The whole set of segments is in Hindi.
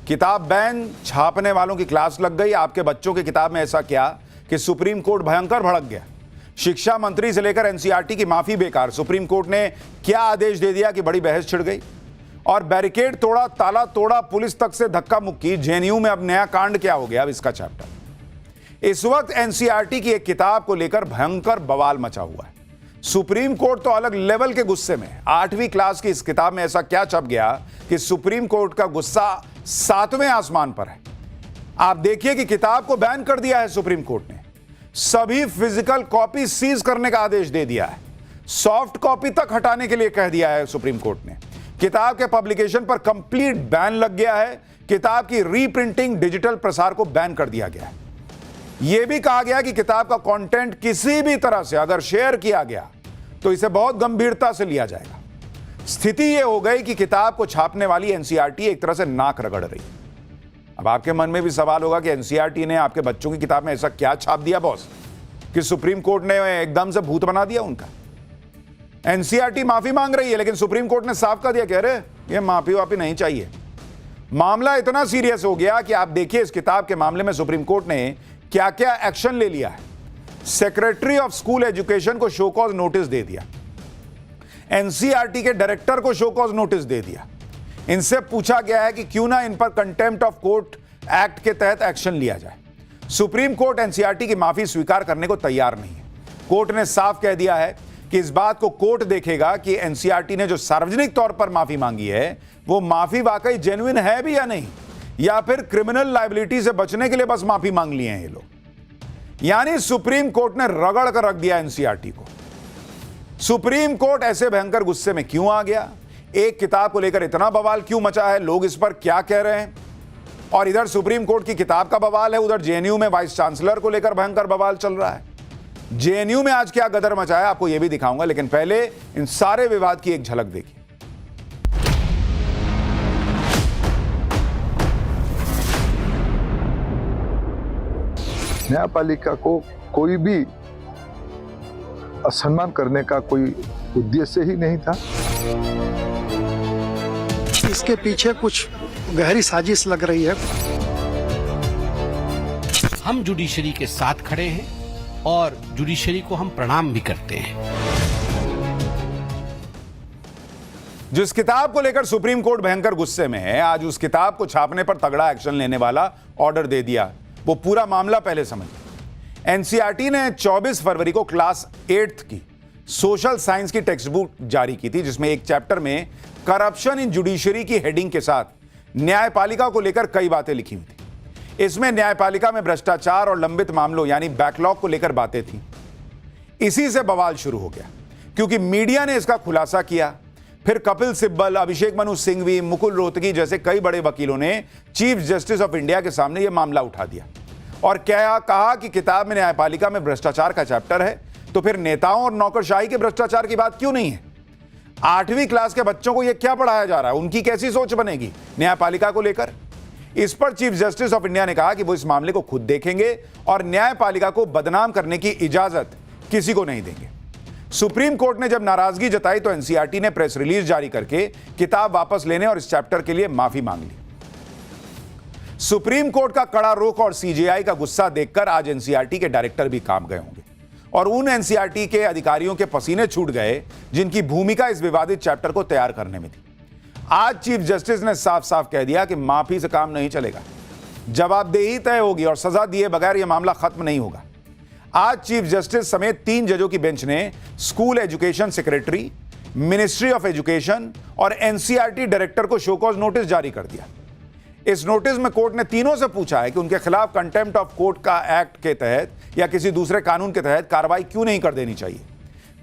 किताब बैन, छापने वालों की क्लास लग गई। आपके बच्चों की किताब में ऐसा क्या कि सुप्रीम कोर्ट भयंकर भड़क गया। शिक्षा मंत्री से लेकर एनसीईआरटी की माफी बेकार। सुप्रीम कोर्ट ने क्या आदेश दे दिया कि बड़ी बहस छिड़ गई। और बैरिकेड तोड़ा, ताला तोड़ा, पुलिस तक से धक्का मुक्की। जेएनयू में अब नया कांड क्या हो गया, अब इसका चैप्टर। इस वक्त एनसीईआरटी की एक किताब को लेकर भयंकर बवाल मचा हुआ है। सुप्रीम कोर्ट तो अलग लेवल के गुस्से में है। 8वीं क्लास की इस किताब में ऐसा क्या छप गया कि सुप्रीम कोर्ट का गुस्सा 7वें आसमान पर है। आप देखिए कि किताब को बैन कर दिया है सुप्रीम कोर्ट ने। सभी फिजिकल कॉपी सीज करने का आदेश दे दिया है। सॉफ्ट कॉपी तक हटाने के लिए कह दिया है सुप्रीम कोर्ट ने। किताब के पब्लिकेशन पर कंप्लीट बैन लग गया है। किताब की रीप्रिंटिंग, डिजिटल प्रसार को बैन कर दिया गया है। यह भी कहा गया कि किताब का कंटेंट किसी भी तरह से अगर शेयर किया गया तो इसे बहुत गंभीरता से लिया जाएगा। स्थिति यह हो गई कि किताब को छापने वाली एनसीईआरटी एक तरह से नाक रगड़ रही है। अब आपके मन में भी सवाल होगा कि एनसीईआरटी ने आपके बच्चों की किताब में ऐसा क्या छाप दिया बॉस कि सुप्रीम कोर्ट ने एकदम से भूत बना दिया उनका। एनसीईआरटी माफी मांग रही है, लेकिन सुप्रीम कोर्ट ने साफ कर दिया, कह रहे ये माफी वाफी नहीं चाहिए। मामला इतना सीरियस हो गया कि आप देखिए इस किताब के मामले में सुप्रीम कोर्ट ने क्या क्या एक्शन ले लिया है। सेक्रेटरी ऑफ स्कूल एजुकेशन को शो कॉज नोटिस दे दिया। एनसीईआरटी के डायरेक्टर को शो कॉज नोटिस दे दिया। इनसे पूछा गया है कि क्यों ना इन पर कंटेम्प्ट ऑफ कोर्ट एक्ट के तहत एक्शन लिया जाए। सुप्रीम कोर्ट एनसीईआरटी की माफी स्वीकार करने को तैयार नहीं है। कोर्ट ने साफ कह दिया है कि इस बात को कोर्ट देखेगा कि एनसीईआरटी ने जो सार्वजनिक तौर पर माफी मांगी है वो माफी वाकई जेन्युइन है भी या नहीं, या फिर क्रिमिनल लायबिलिटी से बचने के लिए बस माफी मांग लिए हैं ये लोग। यानी सुप्रीम कोर्ट ने रगड़ कर रख दिया एनसीईआरटी को। सुप्रीम कोर्ट ऐसे भयंकर गुस्से में क्यों आ गया, एक किताब को लेकर इतना बवाल क्यों मचा है, लोग इस पर क्या कह रहे हैं। और इधर सुप्रीम कोर्ट की किताब का बवाल है, उधर जेएनयू में वाइस चांसलर को लेकर भयंकर बवाल चल रहा है। जेएनयू में आज क्या गदर मचा है आपको यह भी दिखाऊंगा, लेकिन पहले इन सारे विवाद की एक झलक देखिए। न्यायपालिका को कोई भी असम्मान करने का कोई उद्देश्य ही नहीं था। इसके पीछे कुछ गहरी साजिश लग रही है। हम जुडिशरी के साथ खड़े हैं और जुडिशरी को हम प्रणाम भी करते हैं। जिस किताब को लेकर सुप्रीम कोर्ट भयंकर गुस्से में है, आज उस किताब को छापने पर तगड़ा एक्शन लेने वाला ऑर्डर दे दिया। वो पूरा मामला पहले समझिए। एनसीईआरटी ने 24 फरवरी को क्लास 8th की सोशल साइंस की टेक्स्ट बुक जारी की थी, जिसमें एक चैप्टर में करप्शन इन जुडिशरी की हेडिंग के साथ न्यायपालिका को लेकर कई बातें लिखी हुई थी। इसमें न्यायपालिका में भ्रष्टाचार और लंबित मामलों यानी बैकलॉग को लेकर बातें थी। इसी से बवाल शुरू हो गया क्योंकि मीडिया ने इसका खुलासा किया। फिर कपिल सिब्बल, अभिषेक मनु सिंघवी, मुकुल रोहतगी जैसे कई बड़े वकीलों ने चीफ जस्टिस ऑफ इंडिया के सामने यह मामला उठा दिया और क्या कहा कि किताब में न्यायपालिका में भ्रष्टाचार का चैप्टर है, तो फिर नेताओं और नौकरशाही के भ्रष्टाचार की बात क्यों नहीं है। 8वीं क्लास के बच्चों को यह क्या पढ़ाया जा रहा है, उनकी कैसी सोच बनेगी न्यायपालिका को लेकर। इस पर चीफ जस्टिस ऑफ इंडिया ने कहा कि वो इस मामले को खुद देखेंगे और न्यायपालिका को बदनाम करने की इजाजत किसी को नहीं देंगे। सुप्रीम कोर्ट ने जब नाराजगी जताई तो एनसीईआरटी ने प्रेस रिलीज जारी करके किताब वापस लेने और इस चैप्टर के लिए माफी मांग ली। सुप्रीम कोर्ट का कड़ा रुख और सीजेआई का गुस्सा देखकर आज एनसीईआरटी के डायरेक्टर भी काम गए होंगे और उन एनसीईआरटी के अधिकारियों के पसीने छूट गए जिनकी भूमिका इस विवादित चैप्टर को तैयार करने में थी। आज चीफ जस्टिस ने साफ साफ कह दिया कि माफी से काम नहीं चलेगा, जवाबदेही तय होगी और सजा दिए बगैर यह मामला खत्म नहीं होगा। आज चीफ जस्टिस समेत 3 जजों की बेंच ने school education secretary, ministry of education और एनसीईआरटी डायरेक्टर को शो कॉज नोटिस जारी कर दिया। इस नोटिस में कोर्ट ने तीनों से पूछा है कि उनके खिलाफ कंटेम्प्ट ऑफ कोर्ट का एक्ट के तहत या किसी दूसरे कानून के तहत कार्रवाई क्यों नहीं कर देनी चाहिए।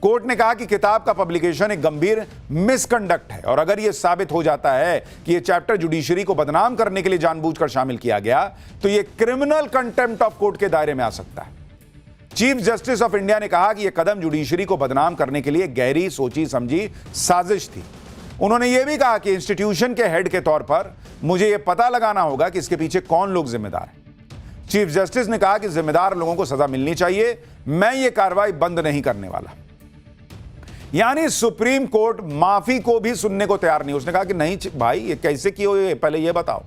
कोर्ट ने कहा कि किताब का पब्लिकेशन एक गंभीर मिसकंडक्ट है और अगर यह साबित हो जाता है कि यह चैप्टर जुडिशरी को बदनाम करने के लिए जानबूझकर शामिल किया गया तो यह क्रिमिनल कंटेम्प्ट ऑफ कोर्ट के दायरे में आ सकता है। चीफ जस्टिस ऑफ इंडिया ने कहा कि यह कदम जुडिशरी को बदनाम करने के लिए गहरी सोची समझी साजिश थी। उन्होंने यह भी कहा कि इंस्टीट्यूशन के हेड के तौर पर मुझे यह पता लगाना होगा कि इसके पीछे कौन लोग जिम्मेदार हैं। चीफ जस्टिस ने कहा कि जिम्मेदार लोगों को सजा मिलनी चाहिए, मैं यह कार्रवाई बंद नहीं करने वाला। यानी सुप्रीम कोर्ट माफी को भी सुनने को तैयार नहीं। उसने कहा कि नहीं भाई ये कैसे किए हो, ये पहले ये बताओ।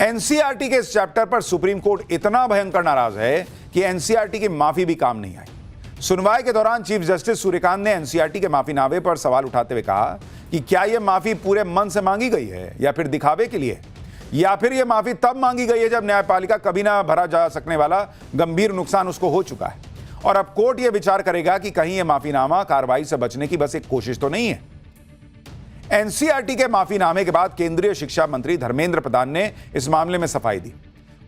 एनसीईआरटी के इस चैप्टर पर सुप्रीम कोर्ट इतना भयंकर नाराज है कि एनसीईआरटी की माफी भी काम नहीं आई। सुनवाई के दौरान चीफ जस्टिस सूर्यकांत ने एनसीईआरटी के माफीनामे पर सवाल उठाते हुए कहा कि क्या यह माफी पूरे मन से मांगी गई है या फिर दिखावे के लिए, या फिर यह माफी तब मांगी गई है जब न्यायपालिका कभी ना भरा जा सकने वाला गंभीर नुकसान उसको हो चुका है और अब कोर्ट यह विचार करेगा कि कहीं यह माफीनामा कार्रवाई से बचने की बस एक कोशिश तो नहीं है। एनसीईआरटी के माफीनामे के बाद केंद्रीय शिक्षा मंत्री धर्मेंद्र प्रधान ने इस मामले में सफाई दी।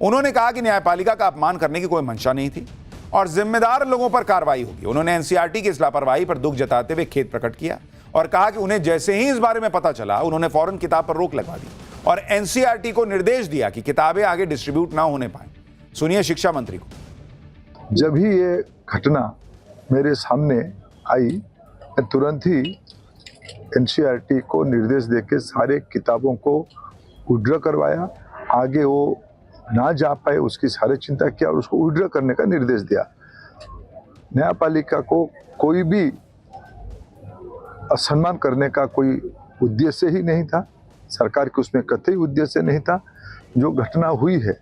उन्होंने कहा कि न्यायपालिका का अपमान करने की कोई मंशा नहीं थी और जिम्मेदार लोगों पर कार्रवाई होगी। उन्होंने एनसीईआरटी की इस लापरवाही पर दुख जताते हुए खेद प्रकट किया और कहा कि उन्हें जैसे ही इस बारे में पता चला उन्होंने फौरन किताब पर रोक लगा दी और एनसीईआरटी को निर्देश दिया कि किताबें आगे डिस्ट्रीब्यूट ना होने पाए। सुनिए शिक्षा मंत्री को। जब ही ये घटना मेरे सामने आई, मैं तुरंत ही एनसीईआरटी को निर्देश देके सारे किताबों को विड्रॉ करवाया। आगे वो ना जा पाए उसकी सारी चिंता किया और उसको विड्रॉ करने का निर्देश दिया। न्यायपालिका को कोई भी असम्मान करने का कोई उद्देश्य ही नहीं था, सरकार के उसमें कतई उद्देश्य नहीं था। जो घटना हुई है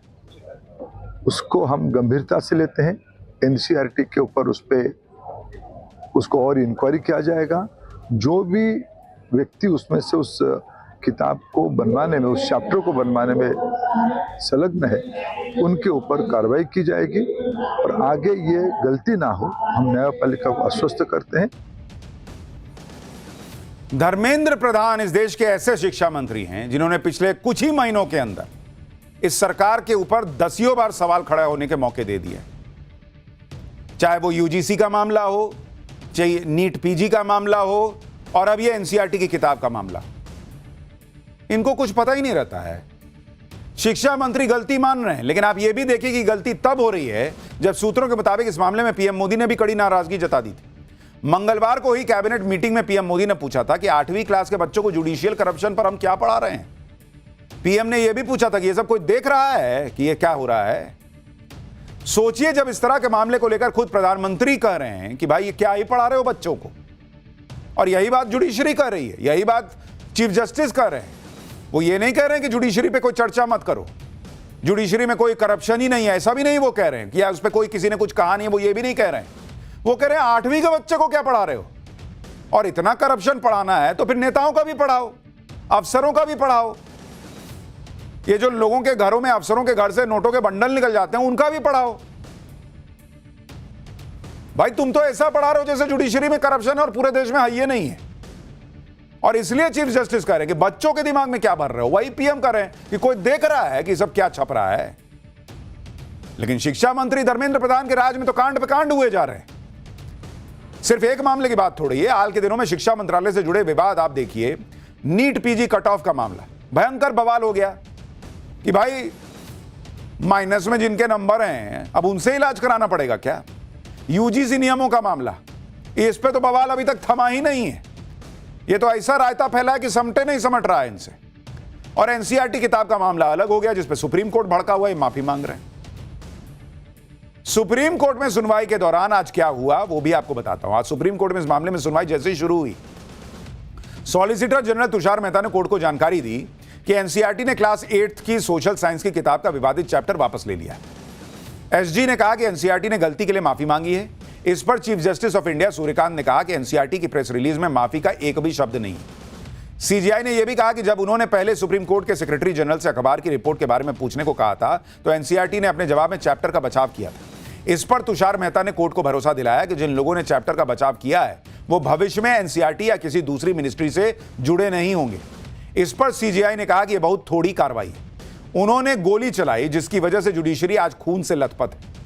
उसको हम गंभीरता से लेते हैं। एनसीईआरटी के ऊपर उसको और इंक्वायरी किया जाएगा। जो भी व्यक्ति उसमें से उस किताब को बनवाने में, उस चैप्टर को बनवाने में संलग्न है, उनके ऊपर कार्रवाई की जाएगी और आगे ये गलती ना हो, हम न्यायपालिका को आश्वस्त करते हैं। धर्मेंद्र प्रधान इस देश के ऐसे शिक्षा मंत्री हैं जिन्होंने पिछले कुछ ही महीनों के अंदर इस सरकार के ऊपर दसियों बार सवाल खड़ा होने के मौके दे दिए। चाहे वो यूजीसी का मामला हो, चाहे नीट पीजी का मामला हो और अब ये एनसीईआरटी की किताब का मामला। इनको कुछ पता ही नहीं रहता है। शिक्षा मंत्री गलती मान रहे हैं, लेकिन आप ये भी देखिए कि गलती तब हो रही है जब सूत्रों के मुताबिक इस मामले में पीएम मोदी ने भी कड़ी नाराजगी जता दी थी। मंगलवार को ही कैबिनेट मीटिंग में पीएम मोदी ने पूछा था कि 8वीं क्लास के बच्चों को जुडिशियल करप्शन पर हम क्या पढ़ा रहे हैं। पीएम ने यह भी पूछा था कि यह सब कोई देख रहा है कि यह क्या हो रहा है। सोचिए, जब इस तरह के मामले को लेकर खुद प्रधानमंत्री कह रहे हैं कि भाई ये क्या ही पढ़ा रहे हो बच्चों को, और यही बात जुडिशरी कर रही है, यही बात चीफ जस्टिस कर रहे हैं। वो ये नहीं कह रहे हैं कि जुडिशरी पे कोई चर्चा मत करो, जुडिशरी में कोई करप्शन ही नहीं है, ऐसा भी नहीं वो कह रहे हैं कि यार उस पर कोई किसी ने कुछ कहा नहीं है, वो ये भी नहीं कह रहे हैं। वो कह रहे हैं 8वीं के बच्चे को क्या पढ़ा रहे हो, और इतना करप्शन पढ़ाना है तो फिर नेताओं का भी पढ़ाओ, अफसरों का भी पढ़ाओ। ये जो लोगों के घरों में, अफसरों के घर से नोटों के बंडल निकल जाते हैं, उनका भी पढ़ाओ। भाई तुम तो ऐसा पढ़ा रहे हो जैसे जुडिशरी में करप्शन है और पूरे देश में है नहीं है। और इसलिए चीफ जस्टिस कह रहे हैं कि बच्चों के दिमाग में क्या भर रहे हो। वही पीएम कह रहे हैं कि कोई देख रहा है कि सब क्या छप रहा है। लेकिन शिक्षा मंत्री धर्मेंद्र प्रधान के राज में तो कांड पे कांड हुए जा रहे हैं। सिर्फ एक मामले की बात थोड़ी है, हाल के दिनों में शिक्षा मंत्रालय से जुड़े विवाद आप देखिए। नीट पीजी कट ऑफ का मामला भयंकर बवाल हो गया कि भाई माइनस में जिनके नंबर हैं अब उनसे इलाज कराना पड़ेगा क्या। यूजीसी नियमों का मामला, इस पे तो बवाल अभी तक थमा ही नहीं है। ये तो ऐसा रायता फैला है कि समटे नहीं समट रहा है इनसे। और एनसीईआरटी किताब का मामला अलग हो गया जिसपे सुप्रीम कोर्ट भड़का हुआ है, माफी मांग रहे हैं। सुप्रीम कोर्ट में सुनवाई के दौरान आज क्या हुआ वो भी आपको बताता हूं। आज सुप्रीम कोर्ट में इस मामले में सुनवाई जैसे ही शुरू हुई, सॉलिसिटर जनरल तुषार मेहता ने कोर्ट को जानकारी दी कि एनसीईआरटी ने क्लास 8th की सोशल साइंस की किताब का विवादित चैप्टर वापस ले लिया है। एसजी ने कहा कि एनसीईआरटी ने गलती के लिए माफी मांगी है। इस पर chief justice of India Suryakant ने कहा कि एनसीईआरटी की प्रेस रिलीज में माफी का एक भी शब्द नहीं है। सीजीआई ने यह भी कहा कि जब उन्होंने पहले सुप्रीम कोर्ट के सेक्रेटरी जनरल से अखबार की रिपोर्ट के बारे में पूछने को कहा था तो एनसीईआरटी ने अपने जवाब में चैप्टर का बचाव किया था। इस पर तुषार मेहता ने कोर्ट को भरोसा दिलाया कि जिन लोगों ने चैप्टर का बचाव किया है वो भविष्य में एनसीईआरटी या किसी दूसरी मिनिस्ट्री से जुड़े नहीं होंगे। इस पर सीजीआई ने कहा कि यह बहुत थोड़ी कार्रवाई है। उन्होंने गोली चलाई जिसकी वजह से जुडिशरी आज खून से लथपथ है।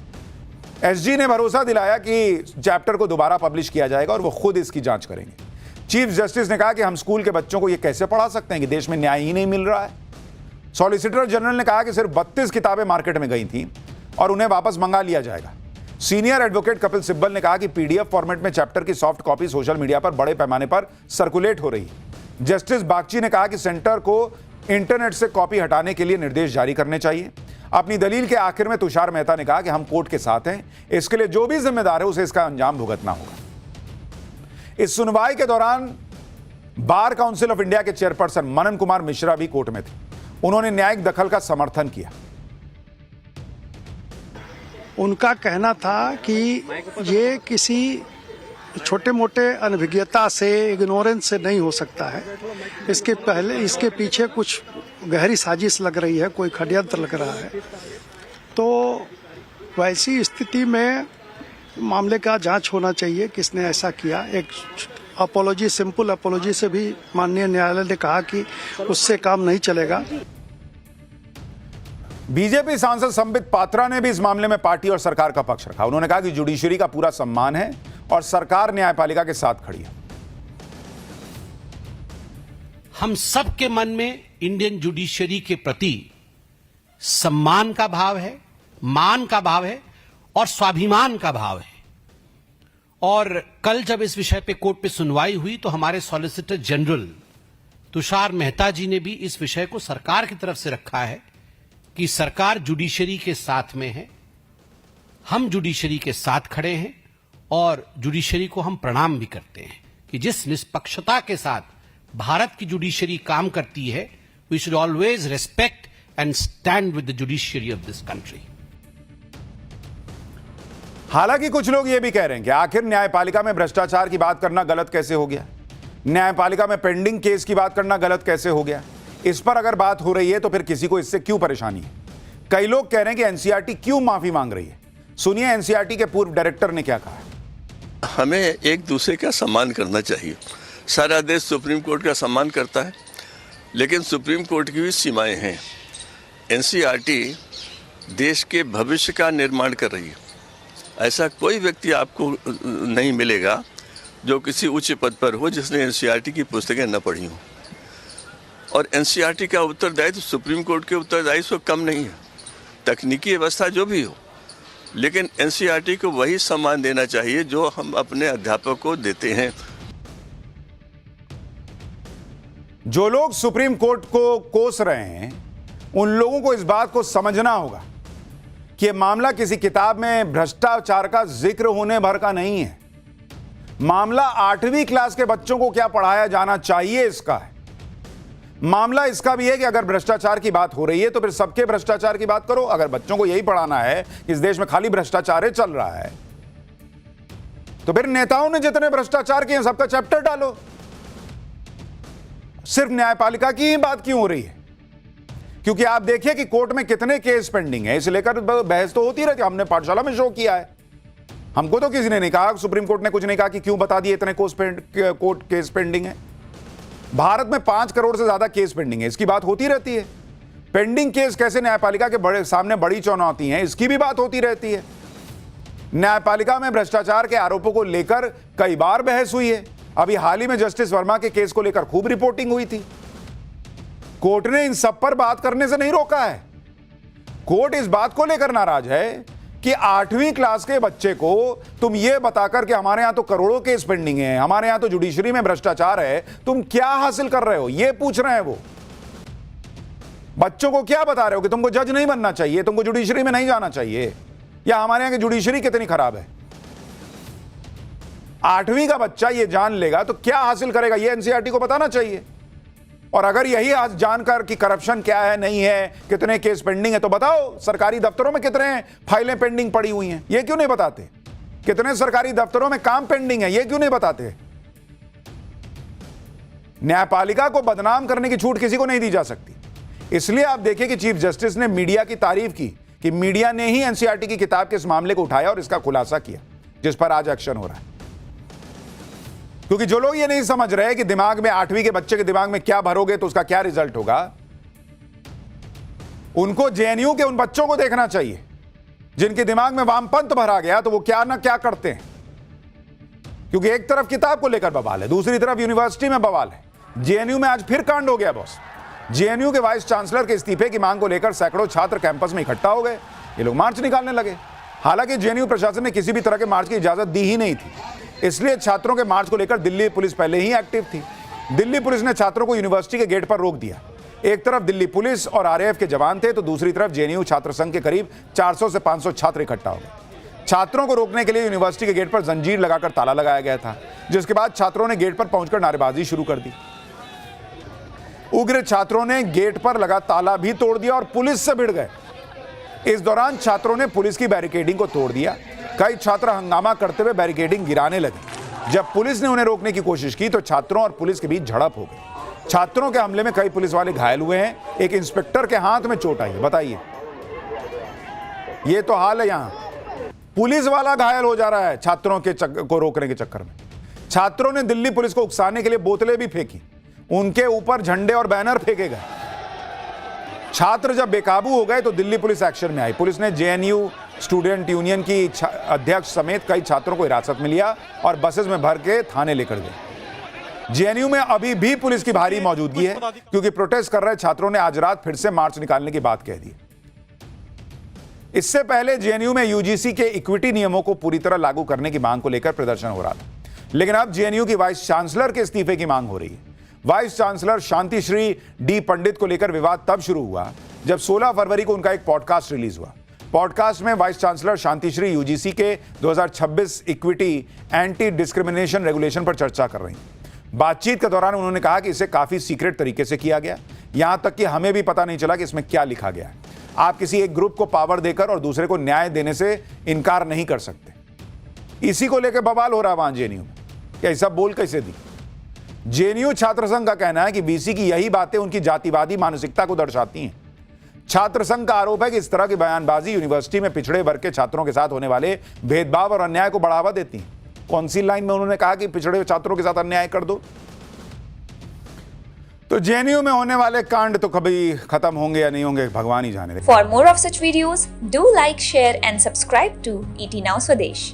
एसजी ने भरोसा दिलाया कि चैप्टर को दोबारा पब्लिश किया जाएगा और वो खुद इसकी जांच करेंगे। चीफ जस्टिस ने कहा कि हम स्कूल के बच्चों को यह कैसे पढ़ा सकते हैं कि देश में न्याय ही नहीं मिल रहा है। सॉलिसिटर जनरल ने कहा कि सिर्फ 32 किताबें मार्केट में गई थी और उन्हें वापस मंगा लिया जाएगा। सीनियर एडवोकेट कपिल सिब्बल ने कहा कि पीडीएफ फॉर्मेट में चैप्टर की सॉफ्ट कॉपी सोशल मीडिया पर बड़े पैमाने पर सर्कुलेट हो रही है। जस्टिस बागची ने कहा कि सेंटर को इंटरनेट से कॉपी हटाने के लिए निर्देश जारी करने चाहिए। अपनी दलील के आखिर में तुषार मेहता ने कहा कि हम कोर्ट के साथ हैं, इसके लिए जो भी जिम्मेदार है उसे इसका अंजाम भुगतना होगा। इस सुनवाई के दौरान बार काउंसिल ऑफ इंडिया के चेयरपर्सन मनन कुमार मिश्रा भी कोर्ट में थे। उन्होंने न्यायिक दखल का समर्थन किया। उनका कहना था कि ये किसी छोटे मोटे अनभिज्ञता से, इग्नोरेंस से नहीं हो सकता है। इसके पीछे कुछ गहरी साजिश लग रही है, कोई षड्यंत्र लग रहा है। तो वैसी स्थिति में मामले का जांच होना चाहिए, किसने ऐसा किया। एक अपॉलॉजी, सिंपल अपॉलॉजी से भी माननीय न्यायालय ने कहा कि उससे काम नहीं चलेगा। बीजेपी सांसद संबित पात्रा ने भी इस मामले में पार्टी और सरकार का पक्ष रखा। उन्होंने कहा कि जुडिशरी का पूरा सम्मान है और सरकार न्यायपालिका के साथ खड़ी है। हम सबके मन में इंडियन जुडिशरी के प्रति सम्मान का भाव है, मान का भाव है और स्वाभिमान का भाव है। और कल जब इस विषय पे कोर्ट पे सुनवाई हुई तो हमारे सॉलिसिटर जनरल तुषार मेहता जी ने भी इस विषय को सरकार की तरफ से रखा है कि सरकार जुडिशरी के साथ में है, हम जुडिशरी के साथ खड़े हैं और जुडिशरी को हम प्रणाम भी करते हैं कि जिस निष्पक्षता के साथ भारत की जुडिशरी काम करती है, we should always respect and stand with the judiciary of this country. हालांकि कुछ लोग यह भी कह रहे हैं कि आखिर न्यायपालिका में भ्रष्टाचार की बात करना गलत कैसे हो गया, न्यायपालिका में पेंडिंग केस की बात करना गलत कैसे हो गया। इस पर अगर बात हो रही है तो फिर किसी को इससे क्यों परेशानी है। कई लोग कह रहे हैं कि एनसीईआरटी क्यों माफी मांग रही है। सुनिए एनसीईआरटी के पूर्व डायरेक्टर ने क्या कहा। हमें एक दूसरे का सम्मान करना चाहिए। सारा देश सुप्रीम कोर्ट का सम्मान करता है, लेकिन सुप्रीम कोर्ट की भी सीमाएं हैं। एनसीईआरटी देश के भविष्य का निर्माण कर रही है। ऐसा कोई व्यक्ति आपको नहीं मिलेगा जो किसी उच्च पद पर हो जिसने एनसीईआरटी की पुस्तकें न पढ़ी हों। और एनसीईआरटी का उत्तरदायित्व सुप्रीम कोर्ट के उत्तरदायित्व कम नहीं है। तकनीकी व्यवस्था जो भी हो, लेकिन एनसीईआरटी को वही सम्मान देना चाहिए जो हम अपने अध्यापक को देते हैं। जो लोग सुप्रीम कोर्ट को कोस रहे हैं उन लोगों को इस बात को समझना होगा कि यह मामला किसी किताब में भ्रष्टाचार का जिक्र होने भर का नहीं है। मामला 8वीं क्लास के बच्चों को क्या पढ़ाया जाना चाहिए इसका है। मामला इसका भी है कि अगर भ्रष्टाचार की बात हो रही है तो फिर सबके भ्रष्टाचार की बात करो। अगर बच्चों को यही पढ़ाना है कि इस देश में खाली भ्रष्टाचार चल रहा है तो फिर नेताओं ने जितने भ्रष्टाचार किए सबका चैप्टर डालो। सिर्फ न्यायपालिका की ही बात क्यों हो रही है? क्योंकि आप देखिए कि कोर्ट में कितने केस पेंडिंग है, इसे लेकर बहस तो होती रहती है। हमने पाठशाला में शो किया है, हमको तो किसी ने नहीं कहा, सुप्रीम कोर्ट ने कुछ नहीं कहा कि क्यों बता दिए इतने कोर्ट केस पेंडिंग है। भारत में 5 करोड़ से ज्यादा केस पेंडिंग है, इसकी बात होती रहती है। पेंडिंग केस कैसे न्यायपालिका के सामने बड़ी चुनौती है, इसकी भी बात होती रहती है। न्यायपालिका में भ्रष्टाचार के आरोपों को लेकर कई बार बहस हुई है। अभी हाल ही में जस्टिस वर्मा के केस को लेकर खूब रिपोर्टिंग हुई थी। कोर्ट ने इन सब पर बात करने से नहीं रोका है। कोर्ट इस बात को लेकर नाराज है कि 8वीं क्लास के बच्चे को तुम यह बताकर कि हमारे यहां तो करोड़ों केस पेंडिंग है, हमारे यहां तो जुडिशरी में भ्रष्टाचार है, तुम क्या हासिल कर रहे हो, यह पूछ रहे हैं वो। बच्चों को क्या बता रहे हो कि तुमको जज नहीं बनना चाहिए, तुमको जुडिशरी में नहीं जाना चाहिए, या हमारे यहां की जुडिशरी कितनी खराब है। 8वीं का बच्चा यह जान लेगा तो क्या हासिल करेगा, यह एनसीईआरटी को बताना चाहिए। और अगर यही आज जानकर कि करप्शन क्या है, नहीं है, कितने केस पेंडिंग है, तो बताओ सरकारी दफ्तरों में कितने फाइलें पेंडिंग पड़ी हुई हैं, ये क्यों नहीं बताते? कितने सरकारी दफ्तरों में काम पेंडिंग है, ये क्यों नहीं बताते? न्यायपालिका को बदनाम करने की छूट किसी को नहीं दी जा सकती। इसलिए आप देखिए कि चीफ जस्टिस ने मीडिया की तारीफ की कि मीडिया ने ही एनसीईआरटी की किताब के इस मामले को उठाया और इसका खुलासा किया, जिस पर आज एक्शन हो रहा है। क्योंकि जो लोग ये नहीं समझ रहे कि दिमाग में 8वीं के बच्चे के दिमाग में क्या भरोगे तो उसका क्या रिजल्ट होगा, उनको जेएनयू के उन बच्चों को देखना चाहिए जिनके दिमाग में वामपंथ भरा गया तो वो क्या ना क्या करते हैं। क्योंकि एक तरफ किताब को लेकर बवाल है, दूसरी तरफ यूनिवर्सिटी में बवाल है। जेएनयू में आज फिर कांड हो गया बॉस। जेएनयू के वाइस चांसलर के इस्तीफे की मांग को लेकर सैकड़ों छात्र कैंपस में इकट्ठा हो गए। ये लोग मार्च निकालने लगे। हालांकि जेएनयू प्रशासन ने किसी भी तरह के मार्च की इजाजत दी ही नहीं थी, इसलिए छात्रों के मार्च को लेकर दिल्ली पुलिस पहले ही एक्टिव थी। दिल्ली पुलिस ने छात्रों को यूनिवर्सिटी के गेट पर रोक दिया। एक तरफ दिल्ली पुलिस और आरएएफ के जवान थे तो दूसरी तरफ जेएनयू छात्र संघ के करीब 400 से 500 छात्र इकट्ठा हो गए। छात्रों को रोकने के लिए यूनिवर्सिटी के गेट पर जंजीर लगाकर ताला लगाया गया था, जिसके बाद छात्रों ने गेट पर पहुंचकर नारेबाजी शुरू कर दी। उग्र छात्रों ने गेट पर लगा ताला भी तोड़ दिया और पुलिस से भिड़ गए। इस दौरान छात्रों ने पुलिस की बैरिकेडिंग को तोड़ दिया। कई छात्र हंगामा करते हुए बैरिकेडिंग गिराने लगे। जब पुलिस ने उन्हें रोकने की कोशिश की तो छात्रों और पुलिस के बीच झड़प हो गई। छात्रों के हमले में कई पुलिस वाले घायल हुए हैं। एक इंस्पेक्टर के हाथ में चोट आई है। बताइए, ये तो हाल है यहां। पुलिस वाला घायल हो जा रहा है छात्रों के को रोकने के चक्कर में। छात्रों ने दिल्ली पुलिस को उकसाने के लिए बोतलें भी फेंकी। उनके ऊपर झंडे और बैनर फेंके गए। छात्र जब बेकाबू हो गए तो दिल्ली पुलिस एक्शन में आई। पुलिस ने जेएनयू स्टूडेंट यूनियन की अध्यक्ष समेत कई छात्रों को हिरासत में लिया और बसेस में भर के थाने लेकर गए। जेएनयू में अभी भी पुलिस की भारी मौजूदगी है क्योंकि प्रोटेस्ट कर रहे छात्रों ने आज रात फिर से मार्च निकालने की बात कह दी। इससे पहले जेएनयू में यूजीसी के इक्विटी नियमों को पूरी तरह लागू करने की मांग को लेकर प्रदर्शन हो रहा था, लेकिन अब जेएनयू की वाइस चांसलर के इस्तीफे की मांग हो रही है। वाइस चांसलर शांतिश्री डी पंडित को लेकर विवाद तब शुरू हुआ जब 16 फरवरी को उनका एक पॉडकास्ट रिलीज हुआ। पॉडकास्ट में वाइस चांसलर शांतिश्री यूजीसी के 2026 इक्विटी एंटी डिस्क्रिमिनेशन रेगुलेशन पर चर्चा कर रही हैं। बातचीत के दौरान उन्होंने कहा कि इसे काफी सीक्रेट तरीके से किया गया, यहां तक कि हमें भी पता नहीं चला कि इसमें क्या लिखा गया है। आप किसी एक ग्रुप को पावर देकर और दूसरे को न्याय देने से इनकार नहीं कर सकते। इसी को लेकर बवाल हो रहा वहां जेएनयू में, क्या ऐसा बोल कैसे दी। जेएनयू छात्र संघ का कहना है कि वीसी की यही बातें उनकी जातिवादी मानसिकता को दर्शाती हैं। छात्र संघ का आरोप है कि इस तरह की बयानबाजी यूनिवर्सिटी में पिछड़े वर्ग के छात्रों के साथ होने वाले भेदभाव और अन्याय को बढ़ावा देती है। कौन सी लाइन में उन्होंने कहा कि पिछड़े छात्रों के साथ अन्याय कर दो। तो जेएनयू में होने वाले कांड तो कभी खत्म होंगे या नहीं होंगे, भगवान ही जाने। For more of such videos, do like, share and subscribe to ET Now Swadesh.